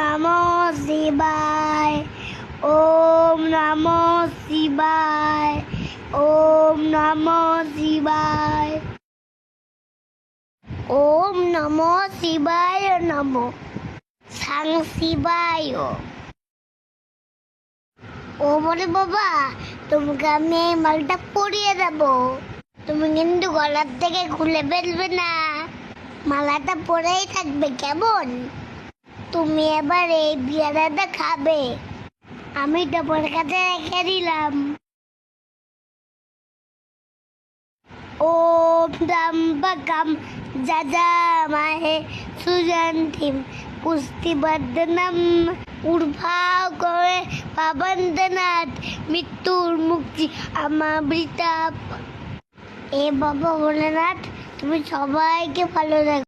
নমো শিবায়। ওম নমো শিবায়। ওম নমো শিবায়। ওম নমো শিবায় নমো সাং শিবায়। ও বলে বাবা, তোমাকে আমি এই মালটা পরিয়ে দেবো, তুমি কিন্তু গলার থেকে খুলে ফেলবে না, মালাটা পরেই থাকবে কেমন? তুমি এবার এই বিয়ারাটা খাবে, আমি তোমার কাছে রেখে দিলাম। ওম ত্র্যম্বকম যজামহে সুগন্ধিম পুষ্টিবর্ধনম উর্বাকরে পাবন্দনাথ মৃত্যুর মুক্তি আমাবৃতা। এ বাবা ভোলেনাথ, তুমি সবাইকে ভালো রাখো।